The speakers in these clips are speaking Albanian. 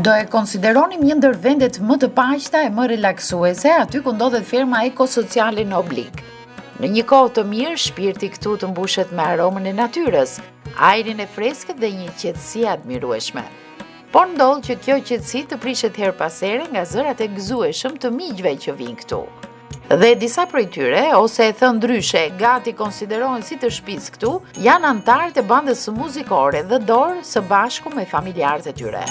Do e konsideronim një ndër vendet më të paqta e më relaksuese aty ku ndodhet ferma ekosociale në Oblik. Në një kohë të mirë, shpirti këtu të mbushet me aromën e natyrës, ajrin e freskët dhe një qetësi admirueshme. Por ndodh që kjo qetësi të prishet her pas here nga zërat e gëzueshëm të miqve që vinë këtu. Dhe disa prej tyre, ose e thënë ndryshe, gati konsiderohen si të shtëpisë këtu, janë anëtarë të bandës së muzikore The Door së bashku me familjarët e tyre.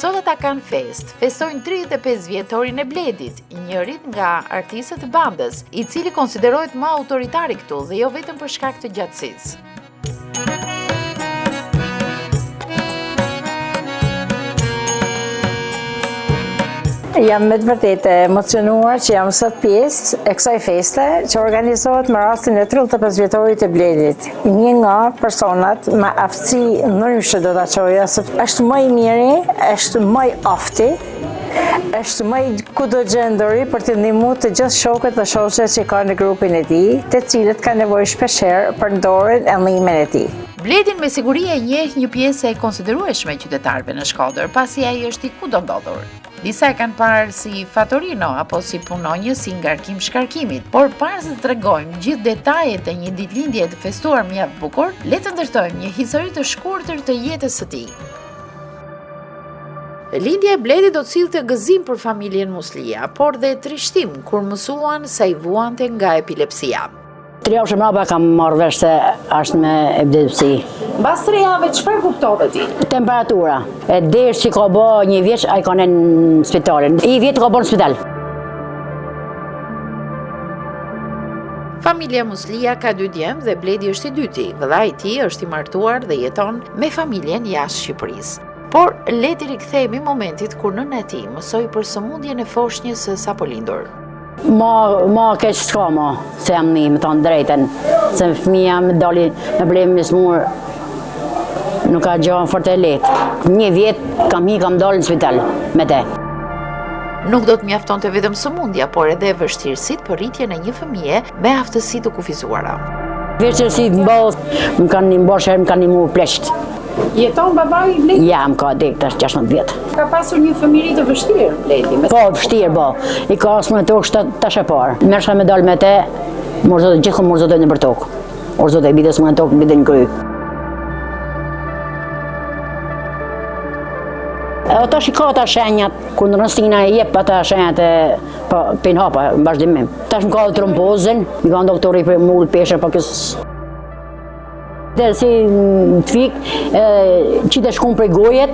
Sot ata kanë festojnë 35 vjetorin e Bledit, njërit nga artistët e bandës, i cili konsiderohet më autoritari këtu dhe jo vetëm për shkak të gjatësisë. Jam me të vërtetë emocionuar që jam sot pjesë e kësaj feste që organizohet me rastin e 35 vjetorit të Bledit. Një nga personat me aftësi ndryshe do ta çoja, sepse është më i miri, është më i afti, është më i kudo gjenduri për të ndihmuar të gjithë shokët dhe shoqet që ka në grupin e tij, të cilët kanë nevojë shpeshherë për dorën e ndihmën e tij. Bledin me siguri e njeh një pjesë e konsiderueshme e qytetarëve në Shkodër, pasi ai është i kudo ndodhur. Disa e kanë parë si Fatorino apo si punonjës si ngarkim shkarkimit, por para se të tregojmë gjithë detajet e një ditëlindje të festuar mjaft bukur, le të ndërtojmë një histori të shkurtër të jetës së tij. Lindja e Bledit do të sillte gëzim për familjen Muslia, por dhe trishtim kur mësuan se i vuante nga epilepsia. 3 javë mbrapa kam marrë vesh se është me epilepsi. Mbas 3 javë çfarë kuptove ti? Temperatura. E desh që ka bë 1 vjeç ai ka në spitalin. I vjet ka bë në spital. Familja Muslia ka 2 djemë dhe Bledi është i dyti. Vëllai i tij është i martuar dhe jeton me familjen jashtë Shqipërisë. Por le t'i rikthehemi momentit kur nëna e tij mësoi për sëmundjen e foshnjës së sapo lindur. Ma keq s'ka ma, se jam një, me thonë drejten, se fëmija me dali me blemi me smur, nuk ka gjohën fort e letë. 1 vjet kam dalë në spital me te. Nuk do të mjaftonte vetëm sëmundja, por edhe vështirësitë për rritjen e një fëmije me aftësi të kufizuara. Vështirësitë më kanë ndihmuar plesht. Jeton babai i Bledit? Ja, më ka dek tash 16 vjet. Ka pasur një fëmijëri të vështirë Bledi? Po, vështirë, po. I ka asme në tokë tash e parë. Mershka me dalë me te, gjithë morzotoj në për tokë. Morzotoj, bides më në tokë, bide në kry. E tash i ka ata shenjat, kur në rëstina e jep ata shenjat e pin hapa, në vazhdimim. Tash më ka dhe trombozën, mi ka në doktori për mull peshe, po kësë. Dhe si të fik, qite shkun prej gojet,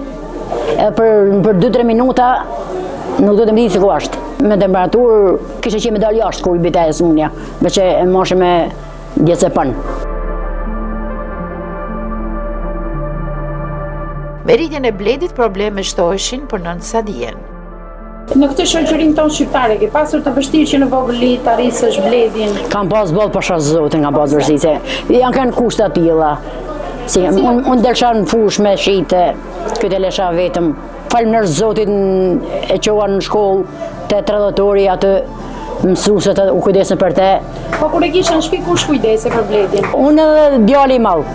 për 2-3 minuta, nuk do të më ditë se ku ashtë. Me temperaturë, kishe që me dalë jashtë kur i bita e smunja, veç e moshe me djetë se panë. Me rritjen e Bledit probleme shtoheshin për nëntë Sadijen. Në këtë shoqërinë tonë shqiptare, ke pasur të vështirë që në vogëli të arrisësh Bledin? Kam pas bollë pasha zotin, kam pas vështirësi. Janë kanë kushte të tilla. Si, unë delsha në fush me shite, këtë e lesha vetëm. Falem nërë zotin e qoha në shkollë, te tradhatori atë mësueset u kujdesin për te. Po kur e kisha në shtëpi kush kujdese për Bledin? Unë edhe djali i madh.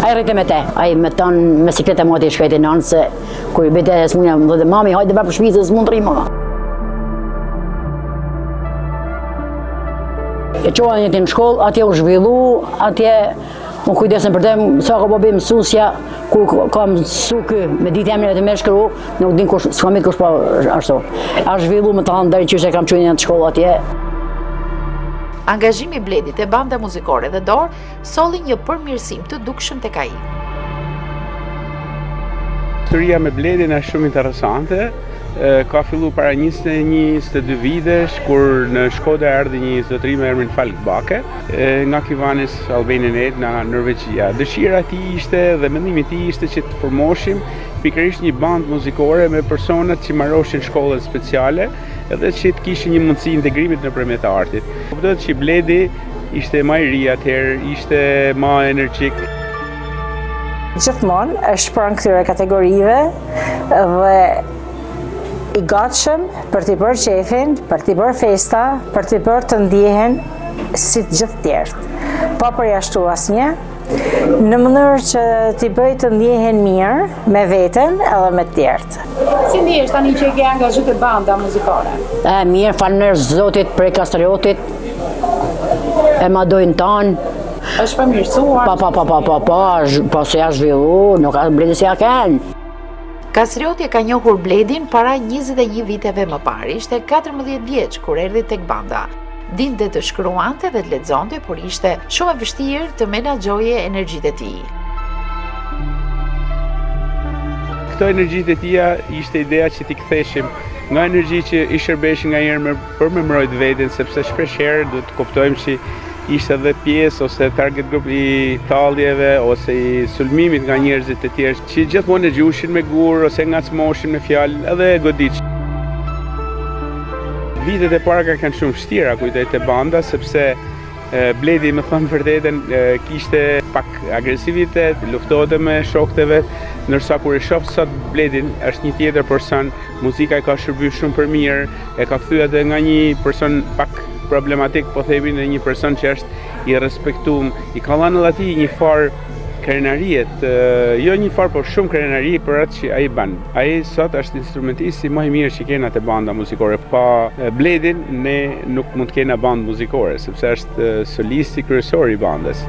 Ai rrite me te. Ai me ton me sikletë moti shkojti nën se kur i bëte smunja më thotë mami hajde bab shtëpi se s'mund rrim më. E qoha njëti në shkollë, atje u zhvillu, atje u kujdesen për te, sa ka bobi mësusja, kur ka mësu kë, me ditë emrin e të me shkru, nuk din kush, s'ka mit kush pa ashtu. A zhvillu me të hanë deri që kam qenë në shkollë atje. Angazhimi i Bledit e banda muzikore The Door solli një përmirësim të dukshëm tek ai. Historia me Bledin është shumë interesante. Ka fillu para 21-22 vitesh, kur në Shkodër erdhi një zotëri me emrin Falk Bake, nga Kivanis Albanianet, nga Norvegjia. Dëshira e tij ishte dhe mendimi i tij ishte që të formoshim pikërisht një bandë muzikore me personat që marroshin shkollën speciale edhe që të kishin një mundësi integrimit nëpërmjet artit. Kuptohet që Bledi ishte më i ri atëherë, ishte më energjik. Gjithmonë është pranë këtyre kategorive dhe i gatshëm për t'i bërë qefin, për t'i bërë festa, për t'i bërë të ndjehen si të gjithë tjerët. pa përjashtu asnjë, në mënyrë që t'i bëj të ndjehen mirë me veten edhe me të tjerët. Si ndihesh tani që ke angazhuar te banda muzikore? Mirë, falënderit Zotit prej Kastriotit. E ma dojnë tanë. Është përmirësuar? Po se ja zhvillu, nuk ka Bledi se ja kanë. Kastrioti ka njohur Bledin para 21 viteve më parë, ishte 14 vjeç kur erdhi tek banda. Dinte të shkruante dhe të lexonte, por ishte shumë e vështirë të menaxhoje energjitë e tij. Këto energjitë e tia ishte ideja që t'i ktheshim nga energji që i shërbeshin ngaherë për me mbrojt veten, sepse shpeshherë duhet të kuptojmë që ishte edhe pjesë ose target group i talljeve ose i sulmimit nga njerëzit të tjerë që gjithmonë e gjushin me gur ose ngacmoshin me fjalë edhe e goditsh. Vitet e para kanë shumë vështira, kujtoj te banda, sepse Bledi, më thënë vërtetën, kishte pak agresivitet, luftohte me shokët e vet, ndërsa kur e shoh sot Bledin është një tjetër person, muzika e ka shërbyer shumë për mirë, e ka kthyer atë nga një person pak problematik, po themi, në një person që është i respektuar, i ka dhënë edhe atij një farë krenariet, jo një farë, por shumë krenari për atë që ai bën. Ai sot është instrumentisti më i mirë që kena te banda muzikore. Pa Bledin ne nuk mund të kena bandë muzikore, sepse është solisti kryesor i bandës.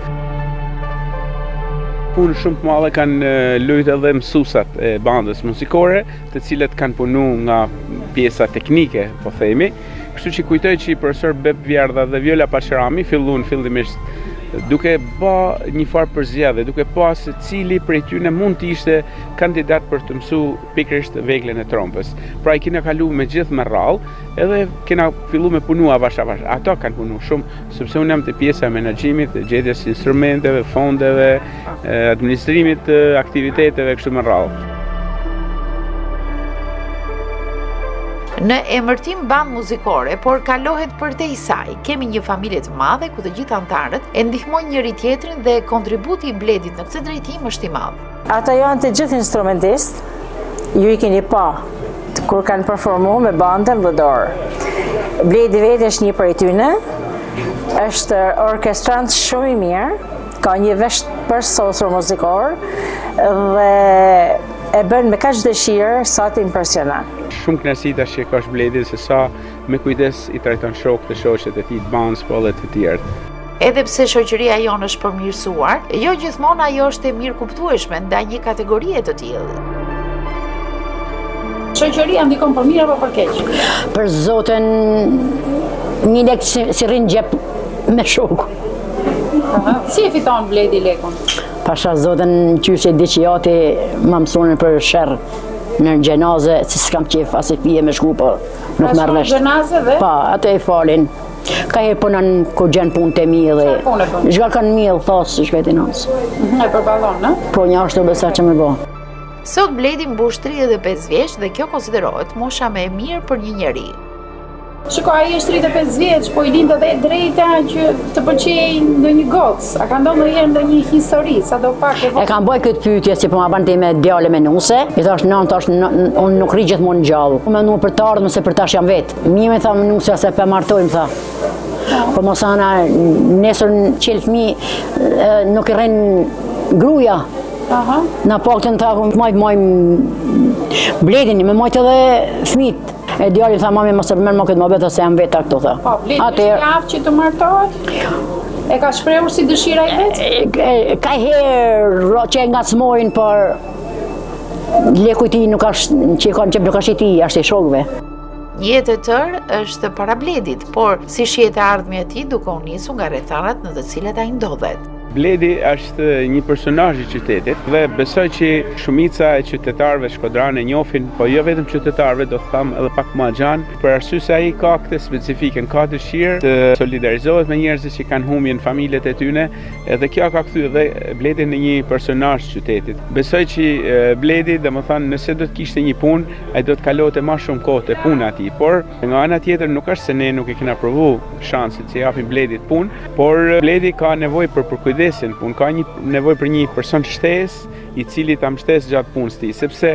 Punë shumë të madhe kanë lujtë edhe mësuesat e bandës muzikore, të cilët kanë punu nga pjesa teknike, po themi. Kështu që kujtoj që profesor Beb Vjerdha dhe Viola Paqerami fillimisht duke bë një farë përzgjedhje, duke pa se cili prej tyre mund të ishte kandidat për të mësuar pikërisht veglën e trompës. Pra i kena kalu me gjithë me rrallë, edhe kena fillu me punu avash. Ato kanë punu shumë, sepse unë jam te pjesa e menaxhimit, gjetjes instrumenteve, fondeve, administrimit të aktiviteteve kështu me rrallë. Në emërtim bandë muzikore, por kalohet përtej saj, kemi një familje të madhe ku të gjithë antarët e ndihmojnë njëri tjetrin dhe kontributi i Bledit në këtë drejtim është i madh. Ata janë të gjithë instrumentistë, ju i keni pa kur kanë performuar me bandën Vëdor. Bledi vetë është një prej tyre, është orkestrant shumë i mirë, ka një vesh për sosur muzikor dhe e bën me kaq dëshirë sa të impresionon. Shumë kënaqësi tash që ka Bledi se sa me kujdes i trajton shokët e shoqet e tij të bandës po edhe të tjerë. Edhe pse shoqëria jonë është përmirësuar, jo gjithmonë ajo është e mirë kuptueshme ndaj një kategorie të tillë. Shoqëria ndikon për mirë apo për keq? Për zotin, një lek si rrin gjep me shok. Si e fiton Bledi lekun? Pasha zotin qyshe diqijati më mësonin për sherr në gjenaze, si s'kam qef asë fije me shku, po nuk merr vesh. Gjenaze dhe? Pa, atë e falin. Ka herë punën ku gjen punë te mi dhe zhgal kanë miell thos shkëti nas. E përballon, në? Po një ashtu besa që më bë. Sot Bledi mbush 35 vjeç dhe kjo konsiderohet mosha më e mirë për një njeri. Shiko, ai është 35 vjeç, po i lind edhe e drejta që të pëlqejë ndonjë gocë. A ka ndodhur ndonjëherë ndonjë histori, sadopak e kam bëj këtë pyetje si po ma bante me djalë me nuse. I thash unë nuk rri gjithmonë gjallë. Unë mendoj për të ardhmen se për tash jam vet. Mi më tha nusja se pe martojmë tha. Po mos ana nesër qel fëmijë nuk i rrin gruaja. Aha. Na paktën tha moj Bledin, me mojt edhe fëmijët. E djali tha mami mos e përmend më këtë mohabet se jam vetë këtu tha. Po, Bledi është javë që të martohet? E ka shprehur si dëshira i vetë? Ka herë që e ngacmojnë, por leku i tij nuk është që kanë qep nuk është i tij, është i shokëve. Një jetë e tërë është para Bledit, por si shihet e ardhmja e tij duke u nisur nga rrethanat në të cilat ai ndodhet. Bledi është një personazh i qytetit dhe besoj që shumica e qytetarëve shkodranë e njohin, po jo vetëm qytetarëve, do të them edhe pak më gjanë, për arsye se ai ka këtë specifikën, ka dëshirë të solidarizohet me njerëzit që kanë humbje në familjet e tyre, edhe kjo ka kthyer edhe Bledin në një personazh qytetit. Besoj që Bledi, domethënë, nëse do të kishte një punë, ai do të kalonte më shumë kohë te puna e tij, por nga ana tjetër nuk është se ne nuk e kena provu shansin që japim Bledit punë, por Bledi ka nevojë për kujdesin punë, ka një nevojë për një person shtesë i cili ta mbështes gjatë punës tij, sepse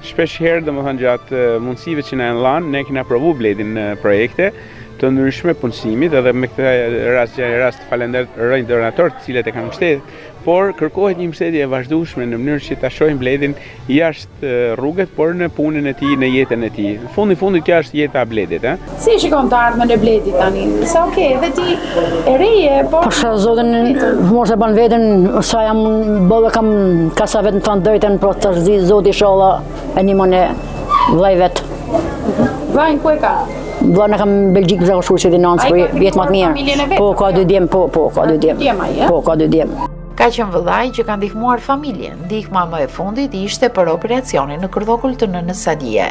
shpesh herë domethënë gjatë mundësive që na janë dhënë, ne kena provu Bledin në projekte të ndryshme punësimit, edhe me këtë rast falenderoj donatorët të cilët e kanë mbështetur, por kërkohet një mbështetje e vazhdueshme në mënyrë që ta shohim Bledin jashtë rrugët, por në punën e tij, në jetën e tij. Në fundit kjo është jeta e Bledit, Si shikon të ardhmen e Bledit tani? Sa edhe ti e reje, po... Pasha zotin, mos e ban veten, sa jam bolle kam kasa vetën të drejtën, por të zi zoti sholla e një mone vllai vet. Vllajin ku e ka? Vllajin e kam në Belgjik, për shkak se dinans, po jetë më të mirë. Po ka 2 djem, ka 2 djem. Po ka 2 djem. Ka qenë vëllai që ka ndihmuar familjen. Ndihma më e fundit ishte për operacionin në kërdokull të nënës Sadie.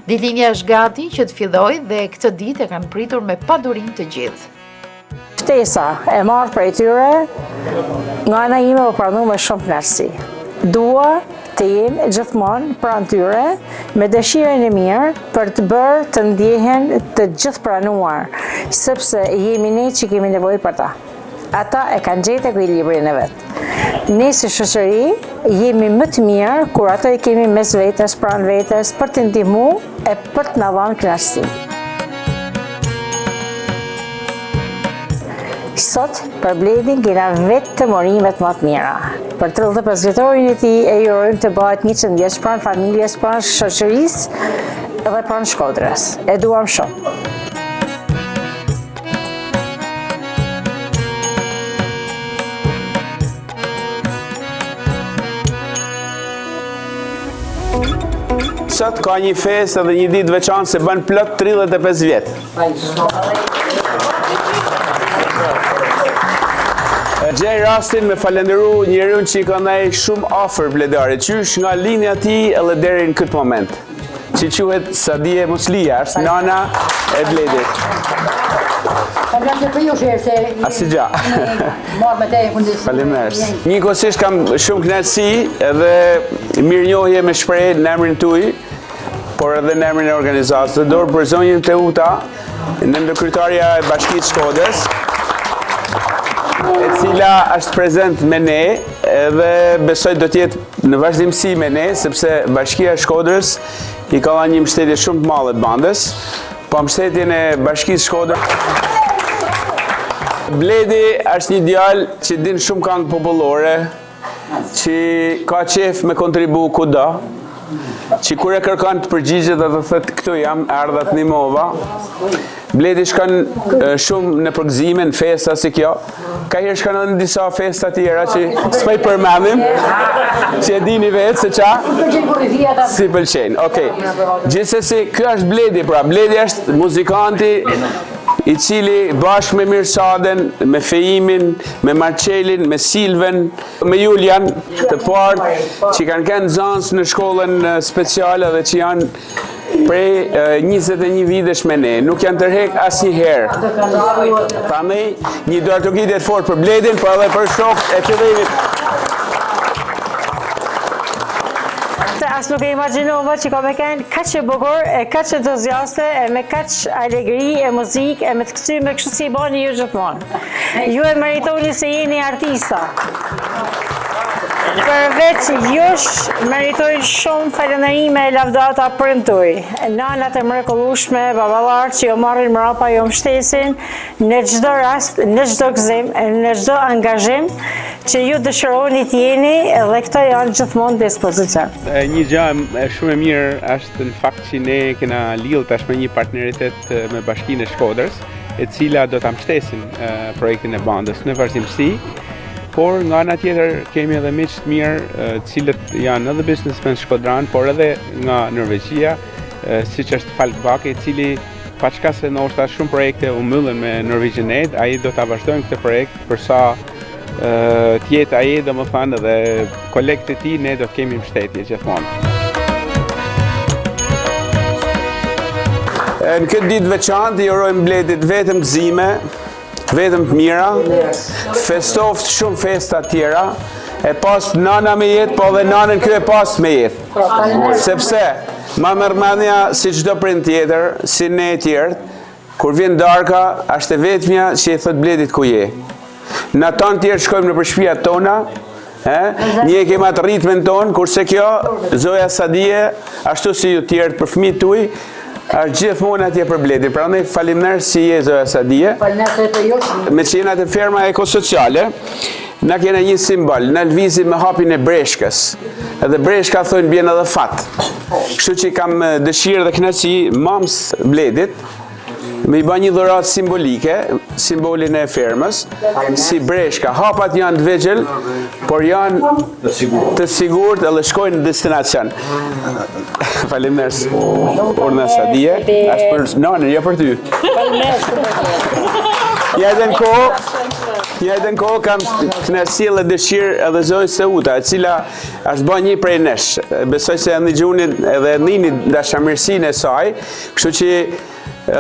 Ditëlindja është gati që të fillojë dhe këtë ditë e kanë pritur me padurim të gjithë. Ftesa e marrë prej tyre, nga ana ime u pranu me shumë kënaqësi. Dua të jem gjithmonë pranë tyre me dëshirën e mirë për të bërë të ndjehen të gjithë pranuar, sepse jemi ne që kemi nevojë për ta. Ata e kanë gjetë ekuilibrin e vet. Ne si shoqëri jemi më të mirë kur ato i kemi mes vetes, pranë vetes, për të ndihmuar e për të na dhënë kënaqësi. Sot, për Bledin kena vetë të morimet më të mira. Për 35 vjetorin e tij e urojmë të bëhet 100 vjeç pranë familjes, pranë shoqërisë dhe pranë Shkodrës. E duam shumë. Sot ka një festë dhe një ditë veçantë se bën plot 35 vjet. Gjej rastin me falenderu njeriun që i ka ndaj shumë afër Bledarit, qysh nga linja tij edhe deri në këtë moment, që quhet Sadie Muslia, është nana e Bledit. Asgjë. Faleminderit. Njëkohësisht kam shumë kënaqësi edhe mirënjohje me shpreh në emrin tuaj, por edhe në emrin e organizatës. Të dorë për zonjën Teuta, nëndërkryetarja e Bashkisë Shkodrës, e cila është prezent me ne edhe besoj do t'jetë në vazhdimsi me ne, sepse Bashkia e Shkodrës i ka dhënë një mbështetje shumë të madhe të bandës, po mbështetjen e Bashkisë Shkodrës. Bledi është një djalë që din shumë këngë popullore, që ka qef me kontribu kudo, që kur e kërkon të përgjigjet dhe të thëtë këtu jam, erdha të nimova. Bledi shkon shumë në përgëzime, në festa si kjo. Ka herë shkon edhe në disa festa tjera që s'paj përmendim, që e dini vetë se qa? Si pëlqen, okej. Gjithsesi, kjo është Bledi, pra. Bledi është muzikanti i cili bashkë me Mirsaden, me Fejimin, me Marcelin, me Silven, me Julian, të parë që kanë kënë zansë në shkollën speciale dhe që janë prej 21 vitesh me ne, nuk janë tërhek asnjëherë. Prandaj një duartokitje të fortë për Bledin, por edhe për shokët e fillimit. As nuk e imagjinova që ka me kënë kaq e bukur, e kaq entuziaste, e me kaq alegri, e muzikë, e me të këtyme kështu si i bani ju gjithmonë. Ju e meritoni se jeni artista. Përveç jush meritojnë shumë falënderime e lavdata për në tuj. Nanat e mrekullueshme, baballar që jo marrin mrapa, jo mbështesin në çdo rast, në çdo gëzim, në çdo angazhim që ju dëshironi të jeni dhe këto janë gjithmonë dispozicion. Një gjë shumë e mirë është në fakt që ne kena lidhur tashmë një partneritet me Bashkinë e Shkodrës, e cila do ta mbështesin projektin e bandës në vazhdimsi. Por nga ana tjetër kemi edhe miq të mirë, cilët janë edhe biznesmen shkodran, por edhe nga Norvegjia, siç është Falk Bake, i cili paçka se ndoshta shumë projekte u mbyllen me Norwegian Aid, ai do ta vazhdojmë këtë projekt përsa të jetë ai, domethënë edhe kolegët e tij, ne do kemi mbështetje gjithmonë. Në këtë ditë veçantë i urojmë Bledit vetëm gëzime, vetëm të mira, festoft shumë festa tjera, e pas nana me jetë, po dhe nanën kjo e pas me jetë. Sepse, ma mërmendja si çdo prind tjetër, si ne tjerët, Kur vjen darka, është e vetmja që i thot Bledit ku je. Na tanë tjerë shkojmë në përshpijat tona, një kema të ritmen tonë, kurse kjo, Zoja Sadie, ashtu si ju tjerë për fëmijët tuaj, është gjithmonë atje për Bledin. Pra ne faleminderit si je Zoja Sadie. Me që jena të ferma ekosociale, na kena një simbol, na lvizim me hapin e breshkës. Edhe breshka thonë bjen edhe fat. Kështu që kam dëshirë dhe kënaqësi mamës Bledit, me i ba një dhuratë simbolike, simbolin e fermës, si breshka. Hapat janë të vegjël, por janë të sigurt edhe shkojnë në destinacion. Faleminderit. Orna Sadie, është për nanën, jo për ty. Ja edhe në kohë kam kënaqësi dhe dëshirë edhe Zojë Seuta, e cila është bën një prej nesh. Besoj se edhe gjunit edhe nini dashamirësinë e saj, kështu që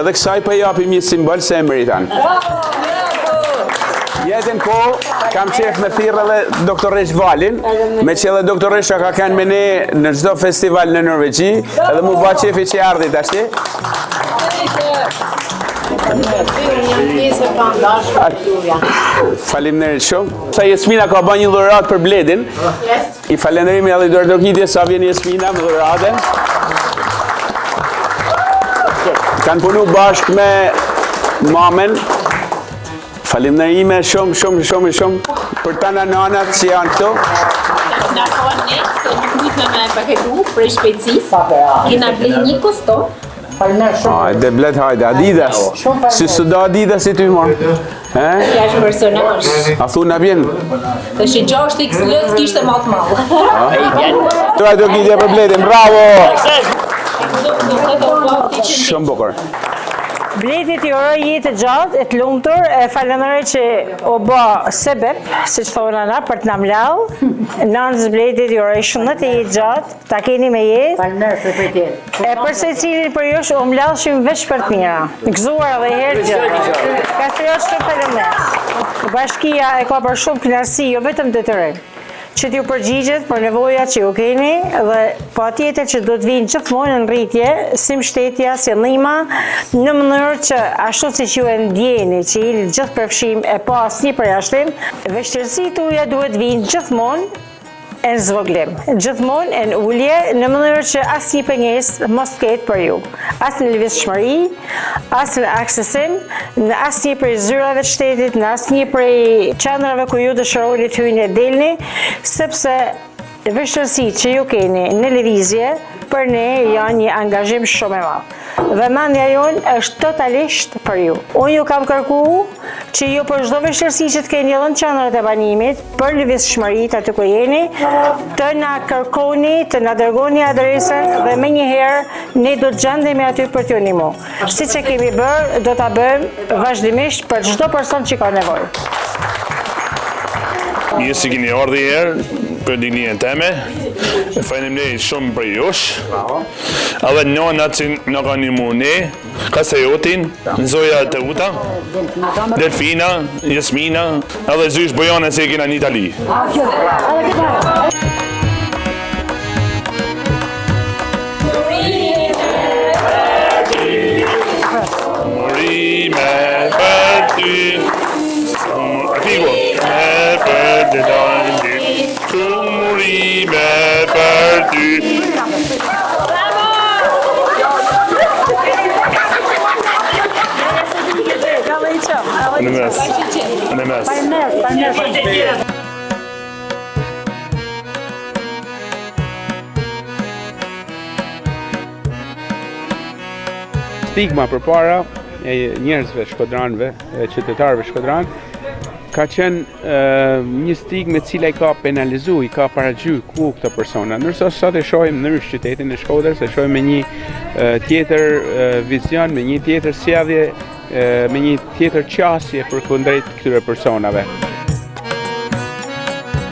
edhe kësaj për japim një simbol se e meritan. Jetën ko, kam qef me thirrë edhe doktoresh Valin, me që edhe doktoresha ka kanë me ne në çdo festival në Norvegji, edhe mu ba qefi që ardhit ashti. Faleminderit shumë. Sa Jasmina ka bën një dhuratë për Bledin, i falenderimi edhe Dordokitjes sa vjen Jasmina me dhuratën. Kanë punu bashkë me mamen. Faleminderime shumë për ta nanat që janë këtu. Na thonë ne se nuk mund me paketu për shpejtësisë. Kena bler një kostum. Hajde blet, hajde, Adidas. Si së do Adidas i ty morë? Ja është personazh. A thu në bjen? Të shi 6XL s'kishte më të madh. Tura do kitje për Bledin, bravo! Shumë bukur. Bledit i uroj jetë gjatë, e të lumtur, e falenderoj që o bë sebeb, si që thonë ana, për të na mlau. Nanës Bledit i uroj shumë të jetë gjatë, ta keni me jetë. Faleminderit për këtë. E përse cilin për jush o mlau shumë veç për të mira. Gëzuar edhe herë gjë. Ka se jo shumë faleminderit. Bashkia e ka për shumë kënaqësi, jo vetëm detyrim, që t'ju përgjigjet për nevojat që ju keni dhe po atjetër që do të vinë gjithmonë në rritje, si mbështetja, si ndihma, në mënyrë që ashtu si që ju e ndjeni që jeni gjithë përfshim e pa asnjë përjashtim, vështirësitë tuaja duhet vinë gjithmonë e në zvoglim, gjithmonë e në ullje, në mënyrë që asnjë pengesë mos ketë për ju. As në lëvizshmëri, as në aksesim, në asnjë prej zyrave të shtetit, në asnjë prej qendrave ku ju dëshironi të hyni e delni, sepse vështirësitë që ju keni në lëvizje për ne janë një angazhim shumë i madh. Dhe mendja jonë është totalisht për ju. Unë ju kam kërku që ju për çdo vështirësi që të keni edhe në qendrat e banimit, për lëvizshmëritë aty ku jeni, të na kërkoni, të na dërgoni adresën dhe menjëherë ne do të gjendemi aty për t'ju ndihmuar. Siç e kemi bërë, do ta bëjmë vazhdimisht për çdo person që ka nevojë. Mirë se keni ardhur herë për dinjen teme. Faleminderit shumë për jush. Edhe nonat që na kanë ndihmuar ne, Kasejotin, Zoja Teuta, Delfina, Jasmina, edhe zysh Bojana se kena në Itali. Morime per ty. Figo. Per te danni, tu morime per ty. Stigma përpara e njerëzve shkodranëve, qytetarëve shkodran, ka qenë një stigmë e cila i ka penalizu, i ka paragjyku këto persona. Nërsa sot e shohim në qytetin e Shkodrës, e shohim me një tjetër vizion, me një tjetër sjellje, me një tjetër qasje për kundrejt këtyre personave.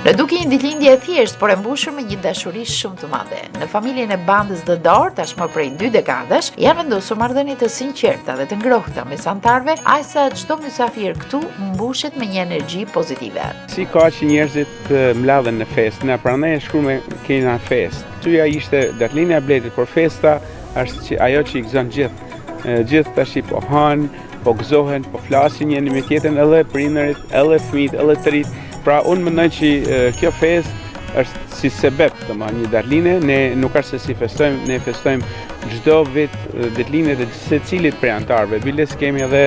Në duke një ditëlindje e thjeshtë, por e mbushur me një dashuri shumë të madhe. Në familjen e bandës Dëdor, tashmë prej 2 dekadash, janë vendosur marrëdhënie të sinqerta dhe të ngrohta mes antarëve, aqsa çdo mysafir këtu mbushet me një energji pozitive. Si ka që njerëzit mladhen në festë, na prandaj e shkruaj me kena festë. Tyja ishte datëlindja e Bledit, por festa është ajo që i gëzon gjithë. gjithë tash po hanë, po gëzohen, po flasin njëri me tjetrën, edhe prindërit, edhe fëmijët, edhe të rinjt. Pra unë mendoj që kjo festë është si sebeb, një darline, ne nuk është se si festojmë, ne festojmë çdo vit ditëlindjen e secilit prej antarëve. Biles kemi edhe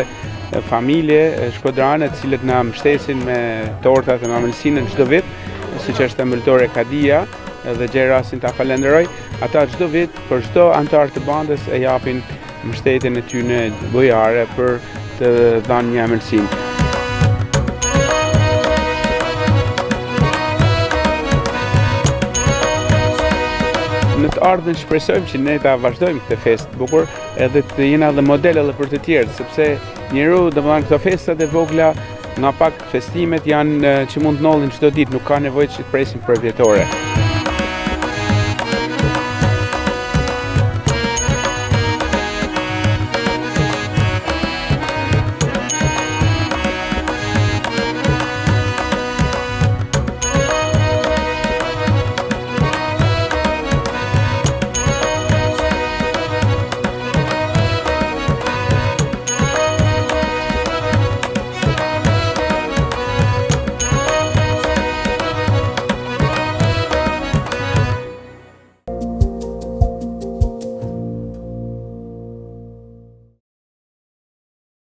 familje shkodrane të cilët na mbështesin me tortat e mamëlsinë çdo vit, siç është ëmbëltore Kadia, dhe gjej rastin ta falenderoj. Ata çdo vit për çdo antar të bandës e japin mbështetjen e tyre bujare për të dhënë një ëmbëlsinë. Në të ardhmen shpresojmë që ne ta vazhdojmë këtë festë të bukur, edhe të jena edhe model edhe për të tjerë, sepse njeriu, domethënë këto festat e vogla, nga pak festimet janë që mund të ndodhin çdo ditë, nuk ka nevojë që të presim për vjetore.